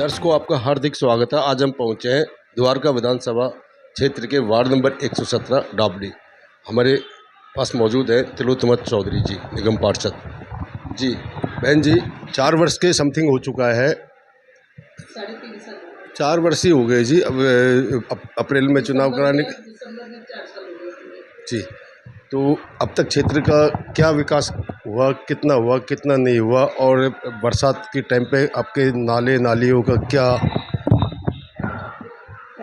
दर्शकों, आपका हार्दिक स्वागत है। आज हम पहुंचे हैं द्वारका विधानसभा क्षेत्र के वार्ड नंबर 117 डाबडी। हमारे पास मौजूद है तिलोत्तमा चौधरी जी, निगम पार्षद जी। बहन जी, 4 वर्ष के समथिंग हो चुका है, 4 वर्ष ही हो गए जी। अब अप्रैल में चुनाव कराने जी। तो अब तक क्षेत्र का क्या विकास हुआ, कितना नहीं हुआ, और बरसात के टाइम पे आपके नाले नालियों का क्या?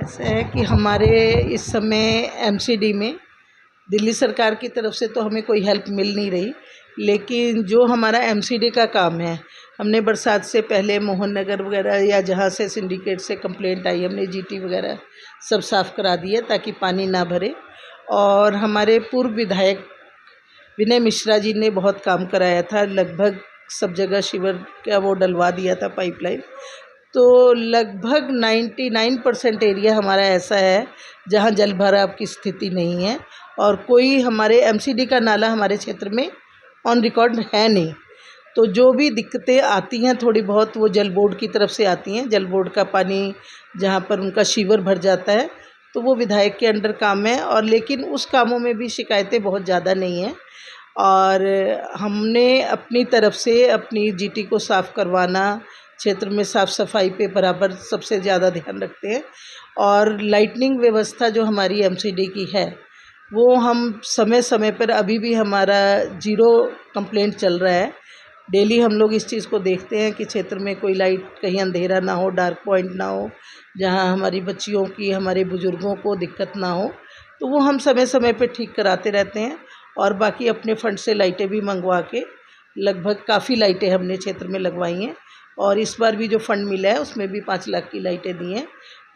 ऐसा है कि हमारे इस समय एमसीडी में दिल्ली सरकार की तरफ से तो हमें कोई हेल्प मिल नहीं रही, लेकिन जो हमारा एमसीडी का काम है, हमने बरसात से पहले मोहन नगर वगैरह या जहाँ से सिंडिकेट से कंप्लेंट आई, हमने जीटी वगैरह सब साफ़ करा दिए ताकि पानी ना भरे। और हमारे पूर्व विधायक विनय मिश्रा जी ने बहुत काम कराया था, लगभग सब जगह शिवर का वो डलवा दिया था पाइपलाइन। तो लगभग 99% एरिया हमारा ऐसा है जहाँ जल भराव की स्थिति नहीं है, और कोई हमारे एमसीडी का नाला हमारे क्षेत्र में ऑन रिकॉर्ड है नहीं। तो जो भी दिक्कतें आती हैं थोड़ी बहुत, वो जल बोर्ड की तरफ से आती हैं। जल बोर्ड का पानी जहाँ पर उनका शीवर भर जाता है, तो वो विधायक के अंडर काम है, और लेकिन उस कामों में भी शिकायतें बहुत ज़्यादा नहीं हैं। और हमने अपनी तरफ से अपनी जीटी को साफ़ करवाना, क्षेत्र में साफ़ सफाई पे बराबर सबसे ज़्यादा ध्यान रखते हैं। और लाइटनिंग व्यवस्था जो हमारी एमसीडी की है, वो हम समय समय पर, अभी भी हमारा 0 कंप्लेंट चल रहा है। डेली हम लोग इस चीज़ को देखते हैं कि क्षेत्र में कोई लाइट कहीं अंधेरा ना हो, डार्क पॉइंट ना हो, जहां हमारी बच्चियों की, हमारे बुज़ुर्गों को दिक्कत ना हो। तो वो हम समय समय पे ठीक कराते रहते हैं। और बाकी अपने फंड से लाइटें भी मंगवा के लगभग काफ़ी लाइटें हमने क्षेत्र में लगवाई हैं। और इस बार भी जो फंड मिला है उसमें भी 5 लाख की लाइटें दी हैं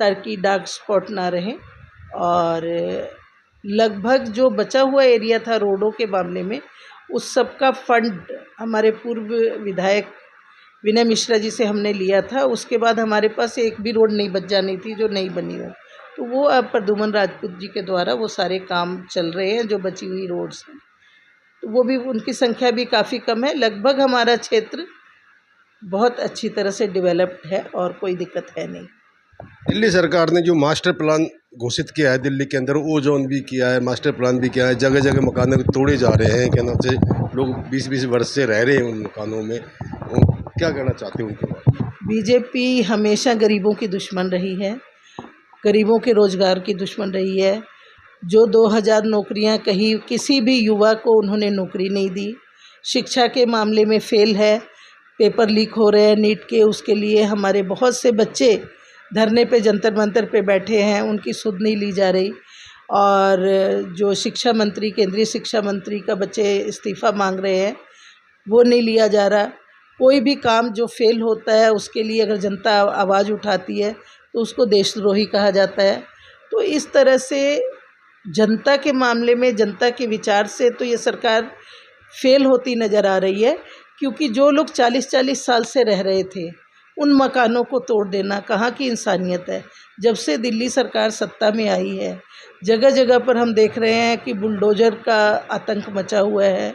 ताकि डार्क स्पॉट ना रहें। और लगभग जो बचा हुआ एरिया था रोडों के मामले में, उस सब का फंड हमारे पूर्व विधायक विनय मिश्रा जी से हमने लिया था। उसके बाद हमारे पास एक भी रोड नहीं बच जानी थी जो नहीं बनी हो, तो वो अब प्रद्युमन राजपूत जी के द्वारा वो सारे काम चल रहे हैं। जो बची हुई रोड्स हैं, तो वो भी, उनकी संख्या भी काफ़ी कम है। लगभग हमारा क्षेत्र बहुत अच्छी तरह से डेवलप्ड है और कोई दिक्कत है नहीं। दिल्ली सरकार ने जो मास्टर प्लान घोषित किया है, दिल्ली के अंदर ओ जोन भी किया है, मास्टर प्लान भी किया है, जगह जगह मकान तोड़े जा रहे हैं, कहना से लोग 20-20 वर्ष से रह रहे हैं उन मकानों में। क्या कहना चाहते हैं उनके बारे में? बीजेपी हमेशा गरीबों की दुश्मन रही है, गरीबों के रोज़गार की दुश्मन रही है। जो 2000 नौकरियां कही, किसी भी युवा को उन्होंने नौकरी नहीं दी। शिक्षा के मामले में फेल है, पेपर लीक हो रहे हैं नीट के, उसके लिए हमारे बहुत से बच्चे धरने पे, जंतर मंतर पे बैठे हैं, उनकी सुध नहीं ली जा रही। और जो शिक्षा मंत्री, केंद्रीय शिक्षा मंत्री का बच्चे इस्तीफ़ा मांग रहे हैं, वो नहीं लिया जा रहा। कोई भी काम जो फेल होता है उसके लिए अगर जनता आवाज़ उठाती है तो उसको देशद्रोही कहा जाता है। तो इस तरह से जनता के मामले में, जनता के विचार से तो ये सरकार फेल होती नज़र आ रही है। क्योंकि जो लोग 40-40 साल से रह रहे थे, उन मकानों को तोड़ देना कहाँ की इंसानियत है। जब से दिल्ली सरकार सत्ता में आई है, जगह जगह पर हम देख रहे हैं कि बुलडोज़र का आतंक मचा हुआ है।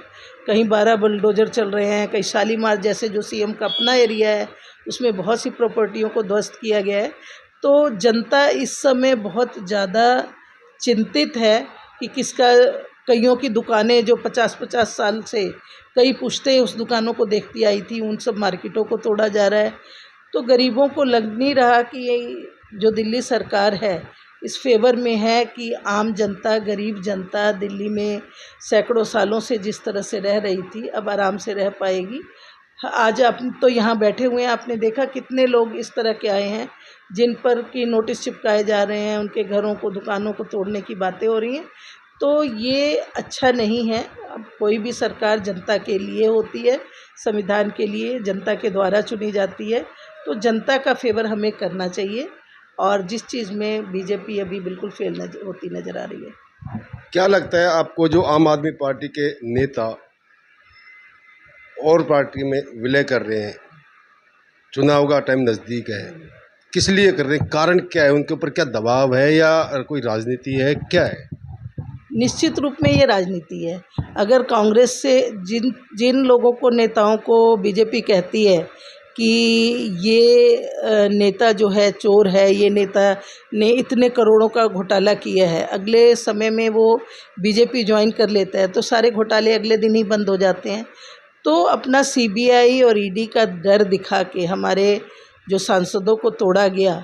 कहीं 12 बुलडोज़र चल रहे हैं, कहीं शालीमार जैसे जो सीएम का अपना एरिया है, उसमें बहुत सी प्रॉपर्टियों को ध्वस्त किया गया है। तो जनता इस समय बहुत ज़्यादा चिंतित है कि किसका, कईयों की दुकानें जो 50-50 साल से कई पुश्तें उस दुकानों को देखती आई थी, उन सब मार्केटों को तोड़ा जा रहा है। तो गरीबों को लग नहीं रहा कि ये जो दिल्ली सरकार है इस फेवर में है कि आम जनता, गरीब जनता दिल्ली में सैकड़ों सालों से जिस तरह से रह रही थी, अब आराम से रह पाएगी। आज आप तो यहाँ बैठे हुए हैं, आपने देखा कितने लोग इस तरह के आए हैं जिन पर कि नोटिस चिपकाए जा रहे हैं, उनके घरों को, दुकानों को तोड़ने की बातें हो रही हैं। तो ये अच्छा नहीं है। अब कोई भी सरकार जनता के लिए होती है, संविधान के लिए, जनता के द्वारा चुनी जाती है। तो जनता का फेवर हमें करना चाहिए, और जिस चीज़ में बीजेपी अभी बिल्कुल फेल होती नज़र आ रही है। क्या लगता है आपको, जो आम आदमी पार्टी के नेता और पार्टी में विलय कर रहे हैं, चुनाव का टाइम नज़दीक है, किस लिए कर रहे हैं? कारण क्या है? उनके ऊपर क्या दबाव है, या कोई राजनीति है, क्या है? निश्चित रूप में ये राजनीति है। अगर कांग्रेस से जिन लोगों को, नेताओं को बीजेपी कहती है कि ये नेता जो है चोर है, ये नेता ने इतने करोड़ों का घोटाला किया है, अगले समय में वो बीजेपी ज्वाइन कर लेता है तो सारे घोटाले अगले दिन ही बंद हो जाते हैं। तो अपना सीबीआई और ईडी का डर दिखा के हमारे जो सांसदों को तोड़ा गया,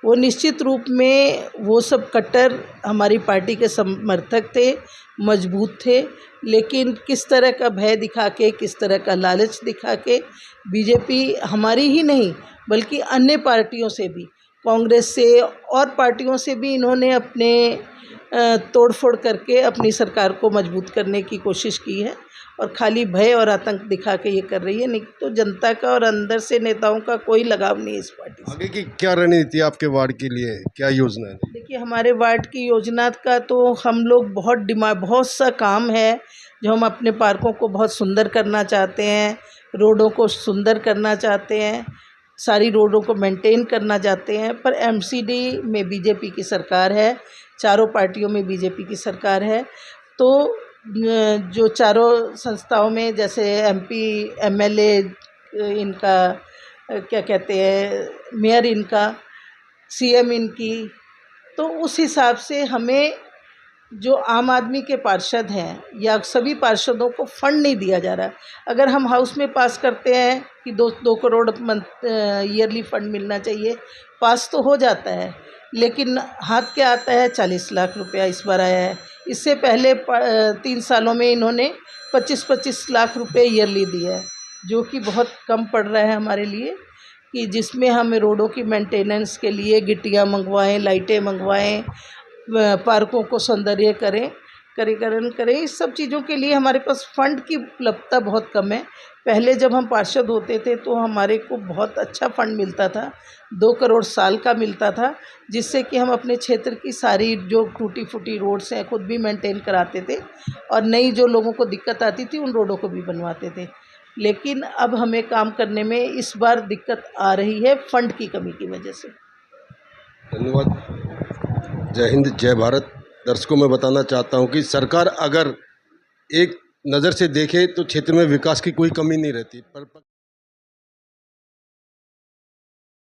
वो निश्चित रूप में वो सब कट्टर हमारी पार्टी के समर्थक थे, मजबूत थे, लेकिन किस तरह का भय दिखा के, किस तरह का लालच दिखा के बीजेपी हमारी ही नहीं बल्कि अन्य पार्टियों से भी, कांग्रेस से और पार्टियों से भी इन्होंने अपने तोड़फोड़ करके अपनी सरकार को मजबूत करने की कोशिश की है और खाली भय और आतंक दिखा के ये कर रही है, नहीं तो जनता का और अंदर से नेताओं का कोई लगाव नहीं है इस पार्टी से। आगे की क्या रणनीति है आपके वार्ड के लिए, क्या योजना है? देखिए, हमारे वार्ड की योजना का तो हम लोग बहुत सा काम है जो हम अपने पार्कों को बहुत सुंदर करना चाहते हैं, रोडों को सुंदर करना चाहते हैं, सारी रोडों को मेंटेन करना चाहते हैं। पर एमसीडी में बीजेपी की सरकार है, चारों पार्टियों में बीजेपी की सरकार है, तो जो चारों संस्थाओं में जैसे एमपी एमएलए इनका क्या कहते हैं, मेयर इनका, सीएम इनकी, तो उस हिसाब से हमें जो आम आदमी के पार्षद हैं या सभी पार्षदों को फंड नहीं दिया जा रहा। अगर हम हाउस में पास करते हैं कि 2 करोड़ ईयरली फंड मिलना चाहिए, पास तो हो जाता है, लेकिन हाथ क्या आता है, 40 लाख रुपया इस बार आया है। इससे पहले 3 सालों में इन्होंने 25-25 लाख रुपए ईयरली दिया है, जो कि बहुत कम पड़ रहा है हमारे लिए, कि जिसमें हमें रोडों की मेंटेनेंस के लिए गिट्टियाँ मंगवाएं, लाइटें मंगवाएं, पार्कों को सौंदर्यकरण करें, इस सब चीज़ों के लिए हमारे पास फ़ंड की उपलब्धता बहुत कम है। पहले जब हम पार्षद होते थे तो हमारे को बहुत अच्छा फ़ंड मिलता था, 2 करोड़ साल का मिलता था, जिससे कि हम अपने क्षेत्र की सारी जो टूटी फूटी रोड्स हैं खुद भी मेंटेन कराते थे और नई जो लोगों को दिक्कत आती थी उन रोडों को भी बनवाते थे। लेकिन अब हमें काम करने में इस बार दिक्कत आ रही है फ़ंड की कमी की वजह से। धन्यवाद। जय हिंद, जय भारत। दर्शकों में बताना चाहता हूं कि सरकार अगर एक नज़र से देखे तो क्षेत्र में विकास की कोई कमी नहीं रहती, पर